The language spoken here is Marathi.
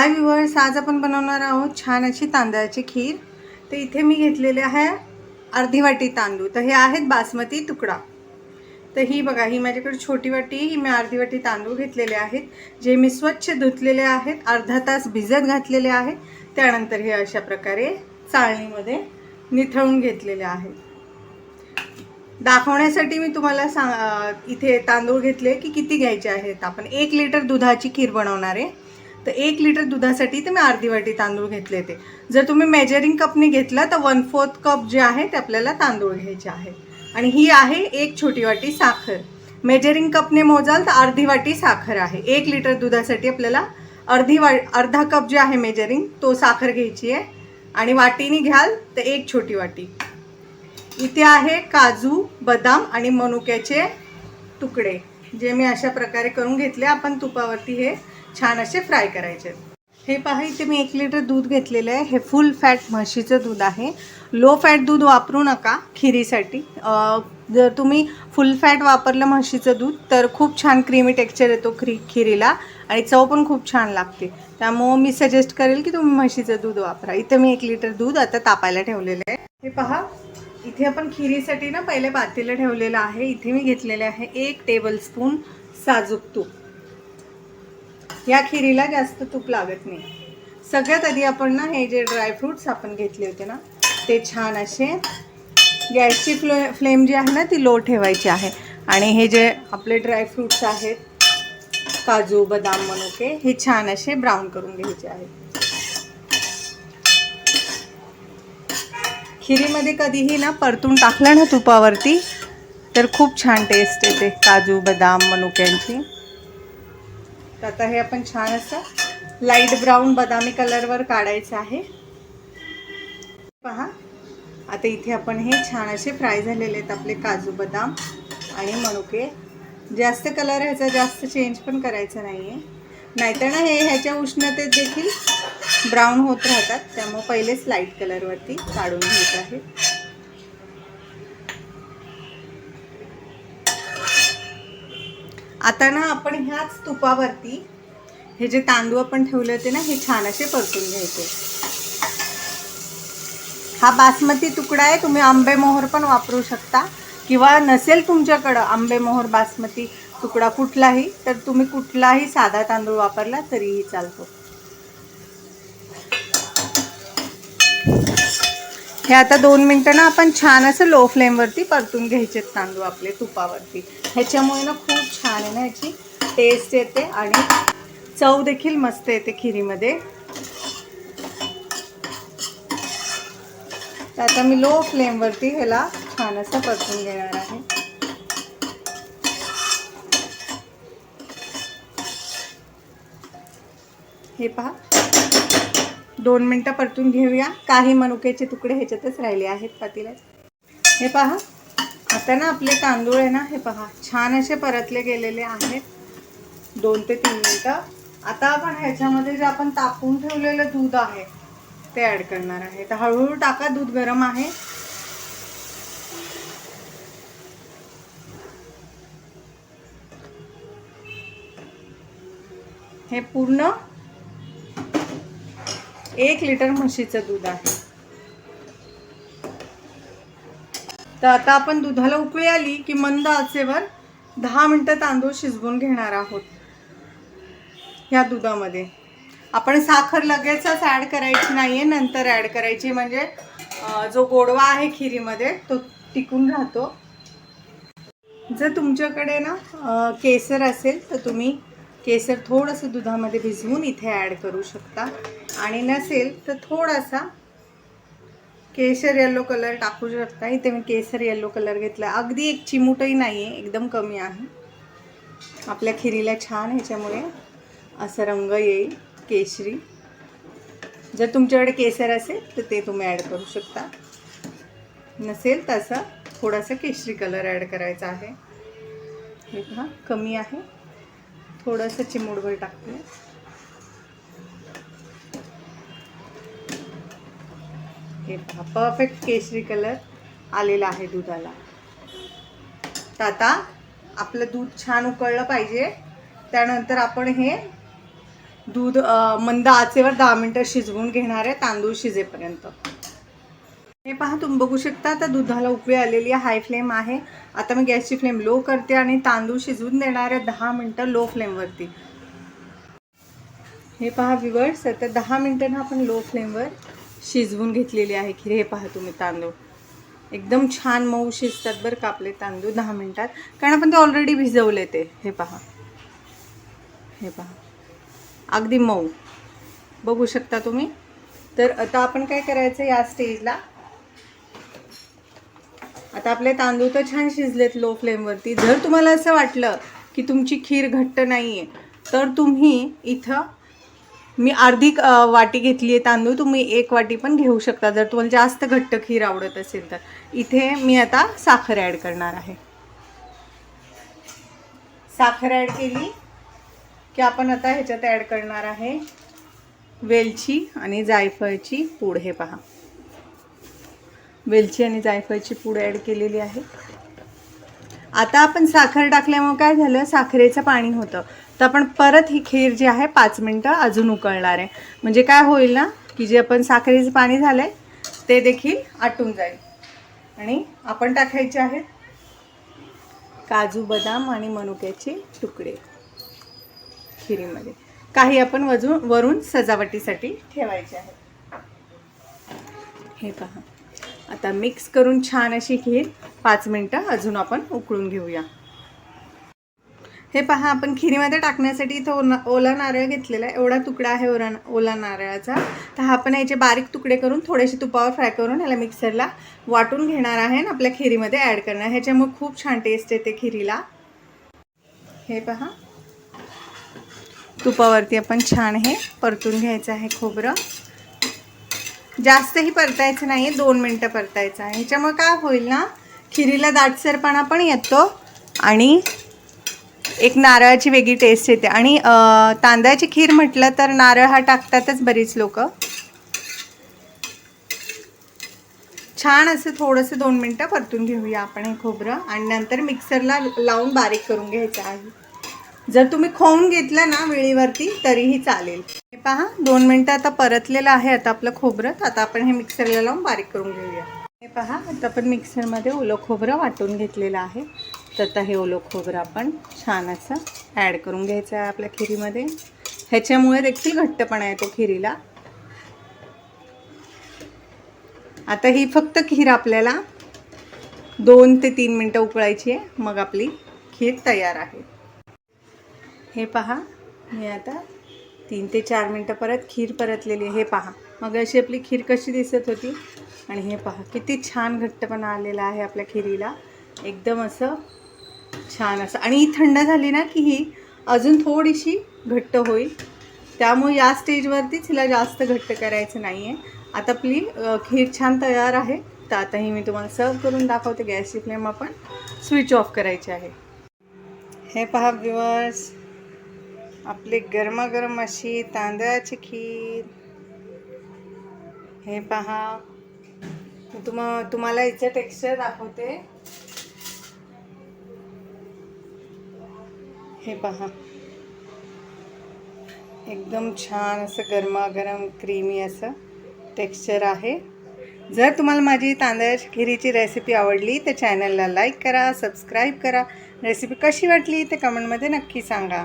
हाय व्ह्यूअर्स, आज आपण बनवणार आहोत छान अशी तांदळाची खीर। तर इथे मी घेतलेले आहे अर्धी वाटी तांदूळ। तर हे आहेत बासमती तुकडा। तर ही बघा, ही माझ्याकडे छोटी वाटी, ही मी अर्धी वाटी तांदूळ घेतलेले आहेत, जे मी स्वच्छ धुतलेले आहेत, अर्धा तास भिजत घातलेले आहेत। त्यानंतर हे अशा प्रकारे चाळणीमध्ये निथळून घेतलेले आहेत। दाखवण्यासाठी मी तुम्हाला इथे तांदूळ घेतले की किती घ्यायचे आहेत। आपण 1 लिटर दुधाची खीर बनवणार आहे। तर 1 लिटर दुधासाठी तर मी अर्धी वाटी तांदूळ घेतले। ते जर तुम्ही मेजरिंग कपने घेतला तर 1/4 कप जे आहे ते आपल्याला तांदूळ घ्यायचे आहे। आणि ही आहे 1 छोटी वाटी साखर। मेजरिंग कपने मोजाल तर अर्धी वाटी साखर आहे। 1 लिटर दुधासाठी आपल्याला अर्धा कप जे आहे मेजरिंग तो साखर घ्यायची आहे। आणि वाटीने घ्याल तर 1 छोटी वाटी। इथे आहे काजू, बदाम आणि मनुक्याचे तुकडे, जे मी अशा प्रकारे करून घेतले। आपण तुपावरती हे छान असे फ्राय करायचे। हे पहा, इथे मी 1 लिटर दूध घेतलेले आहे। हे फुल फॅट म्हशीचं दूध आहे। लो फॅट दूध वापरू नका खिरीसाठी। जर तुम्ही फुल फॅट वापरलं म्हशीचं दूध तर खूप छान क्रीमी टेक्स्चर येतो खिरीला आणि चव पण खूप छान लागते। त्यामुळे मी सजेस्ट करेल की तुम्ही म्हशीचं दूध वापरा। इथे मी 1 लिटर दूध आता तापायला ठेवलेलं आहे। हे पहा, इथे आपण खिरीसाठी ना पहिले पातेलं ठेवलेलं आहे। इथे मी घेतलेले आहे 1 टेबलस्पून साजूक तूप। या खिरीला जास्त तूप लागत नाही। सगळ्यात आधी आपण ना हे जे ड्रायफ्रूट्स आपण घेतले होते ना ते छान असे गॅसची फ्लेम जी आहे ना ती लो ठेवायची आहे। आणि हे जे आपले ड्रायफ्रूट्स आहेत, काजू, बदाम, मनुके, हे छान असे ब्राऊन करून घ्यायचे आहेत। खिरीमध्ये कधीही ना परतून टाकलं ना तुपावरती तर खूप छान टेस्ट येते काजू, बदाम, मनुक्यांची। तर आता हे आपण छान असं लाईट ब्राऊन बदामी कलरवर काढायचं आहे। पहा, आता इथे आपण हे छान असे फ्राय झालेले आहेत आपले काजू, बदाम आणि मनुके। जास्त कलर ह्याचा जास्त चेंज पण करायचा नाही आहे, नाहीतर ना हे ह्याच्या उष्णतेत देखील ब्राऊन होत राहतात। त्यामुळे पहिलेच लाईट कलरवरती काढून घ्यायचं आहे। आता ना आपण ह्याच तुपावरती हे जे तांदूळ आपण ठेवले होते ना हे छान असे परतून घ्यायचे। हा बासमती तुकडा आहे, तुम्ही आंबे मोहर पण वापरू शकता, किंवा नसेल तुमच्याकडं आंबे मोहर बासमती तुकडा कुठलाही तर तुम्ही कुठलाही साधा तांदूळ वापरला तरीही चालतो। हे आता 2 मिनिटं ना आपण छान असं लो फ्लेमवरती परतून घ्यायचे तांदूळ आपले तुपावरती। ह्याच्यामुळे ना खूप छान आहे ना ह्याची टेस्ट येते आणि चव देखील मस्त येते खिरीमध्ये। तर आता मी लो फ्लेमवरती ह्याला छान असं परतून घेणार आहे। हे पहा, 2 मिनिटं परतून घेऊया। काही मनुक्याचे तुकडे ह्याच्यातच राहिले आहेत पातेल्यात। हे पहा, आता ना आपले तांदूळ आहे ना, हे पहा छान असे परतले गेलेले आहेत 2 ते 3 मिनिटं। आता आपण ह्याच्यामध्ये जे आपण तापवून ठेवलेलं दूध आहे ते ॲड करणार आहे। तर हळूहळू टाका, दूध गरम आहे। हे पूर्ण 1 लिटर म्हशीचं दूध आहे। तर आता आपण दुधाला उकळी आली की मंद आचेवर 10 मिनिटं तांदूळ शिजवून घेणार आहोत। ह्या दुधामध्ये आपण साखर लगेचच ॲड करायची नाहीये, नंतर ॲड करायची, म्हणजे जो गोडवा आहे खिरीमध्ये तो टिकून राहतो। जर तुमच्याकडे ना केसर असेल तर तुम्ही केसर थोडंसं दुधामध्ये भिजवून इथे ॲड करू शकता, आणि नसेल तर थोडासा केसर येलो कलर टाकू शकता। इथे मी केसर येलो कलर घेतला, अगदी 1 चिमूटही नाही आहे, एकदम कमी आहे। आपल्या खिरीला छान ह्याच्यामुळे असा रंग येईल केशरी। जर तुमच्याकडे केसर असेल तर ते तुम्ही ॲड करू शकता, नसेल तसा थोडासा केशरी कलर ॲड करायचा आहे। हे पहा, कमी आहे, थोडंसं चिमूटभर टाकते। हे पहा, परफेक्ट केशरी कलर आलेला आहे दुधाला। तर आता आपलं दूध छान उकळलं पाहिजे, त्यानंतर आपण हे दूध मंद आचेवर 10 मिनटं शिजवून घेणार आहे तांदूळ शिजेपर्यंत. हे पहा, तुम्ही बघू शकता आता दुधाला उकळी आलेली आहे. हाय फ्लेम आहे. आता मी गॅसची फ्लेम लो करते आणि तांदूळ शिजवून देणार आहे 10 मिनटं लो फ्लेमवरती. हे पहा व्ह्यूअर्स, आता 10 मिनटांना आपण लो फ्लेमवर शिजवून घेतलेली आहे खीर. हे पहा तुम्ही, तांदूळ एकदम छान मऊ शिजतात बरं का आपले तांदूळ 10 मिनटात, कारण आपण ते ऑलरेडी भिजवले ते. हे पहा, हे पहा, अगदी मऊ बघू शकता तुम्ही. तर आता आपण काय करायचं या स्टेजला, आता आपले तांदूळ तर छान शिजलेत लो फ्लेमवरती. जर तुम्हाला असं वाटलं की तुमची खीर घट्ट नाही आहे, तर तुम्ही इथं मी अर्धी वाटी घेतली आहे तांदूळ, तुम्ही 1 वाटी पण घेऊ शकता जर तुम्हाला जास्त घट्ट खीर आवडत असेल तर. इथे मी आता साखर ॲड करणार आहे. साखर ॲड केली की आपण आता ह्याच्यात ॲड करणार आहे वेलची आणि जायफळची पूड. हे पहा, वेलची आणि जायफळची पूड ॲड केलेली आहे. आता आपण साखर टाकल्यामुळे काय झालं, साखरेचं पाणी होतं, तर आपण परत ही खीर जी आहे 5 मिनटं अजून उकळणार आहे. म्हणजे काय होईल ना, की जे आपण साखरेचं पाणी झालं आहे ते देखील आटून जाईल. आणि आपण टाकायचे आहेत काजू, बदाम आणि मनुक्याचे तुकडे खिरीमध्ये. काही आपण वरून सजावटीसाठी ठेवायचे आहेत. हे पहा, आता मिक्स करून छान अशी खीर 5 मिनटं अजून आपण उकळून घेऊया. हे पहा, आपण खिरीमध्ये टाकण्यासाठी इथं ओला नारळ घेतलेला आहे. एवढा तुकडा आहे ओला नारळाचा. तर हा आपण याचे बारीक तुकडे करून थोडेसे तुपावर फ्राय करून ह्याला मिक्सरला वाटून घेणार आहे आणि आपल्या खिरीमध्ये ॲड करणार. ह्याच्यामुळे खूप छान टेस्ट येते खिरीला. हे पहा, तुपावरती आपण छान हे परतून घ्यायचं आहे खोबरं. जास्तही परतायचं नाही, 2 मिनटं परतायचं आहे. ह्याच्यामुळे काय होईल ना, खिरीला दाटसरपणा पण येतो आणि एक नारळाची वेगळी टेस्ट येते. आणि तांदळाची खीर म्हटलं तर नारळ हा टाकतातच बरीच लोक. छान असं थोडंसं 2 मिनटं परतून घेऊया आपण हे खोबरं आणि नंतर मिक्सरला लावून बारीक करून घ्यायचं आहे. जर तुम्ही खोवून घेतलं ना वेळीवरती तरीही चालेल. हे पहा, 2 मिनटं आता परतलेलं आहे आता आपलं खोबरं. आता आपण हे मिक्सरला लावून बारीक करून घेऊया. हे पहा, आता आपण मिक्सरमध्ये ओलं खोबरं वाटून घेतलेलं आहे. तर आता हे ओलं खोबरं आपण छान असं ॲड करून घ्यायचं आहे आपल्या खिरीमध्ये. ह्याच्यामुळे देखील घट्टपणा येतो खिरीला. आता ही फक्त खीर आपल्याला 2 ते 3 मिनटं उकळायची आहे, मग आपली खीर तयार आहे. हे पहा, मी आता 3 ते 4 मिनटं परत खीर परतलेली आहे. हे पहा, मग अशी आपली खीर कशी दिसत होती आणि हे पहा किती छान घट्टपणा आलेला आहे आपल्या खिरीला. एकदम असं छान असं. आणि ही थंड झाली ना की ही अजून थोडीशी घट्ट होईल. त्यामुळे या स्टेजवरतीच हिला जास्त घट्ट करायचं नाही आहे. आता आपली खीर छान तयार आहे. तर आता ही मी तुम्हाला सर्व करून दाखवते. गॅसची फ्लेम आपण स्विच ऑफ करायची आहे. हे पहा व्ह्यूअर्स, आपली गरमागरम अशी तांदळाची खीर. हे पहा, तुम्हाला हिचं टेक्स्चर दाखवते. हे पहा, एकदम छान असं गरमागरम क्रीमी असं टेक्स्चर आहे. जर तुम्हाला माझी तांदळाच्या खिरीची रेसिपी आवडली तर चॅनलला लाईक करा, सबस्क्राईब करा. रेसिपी कशी वाटली ते कमेंटमध्ये नक्की सांगा.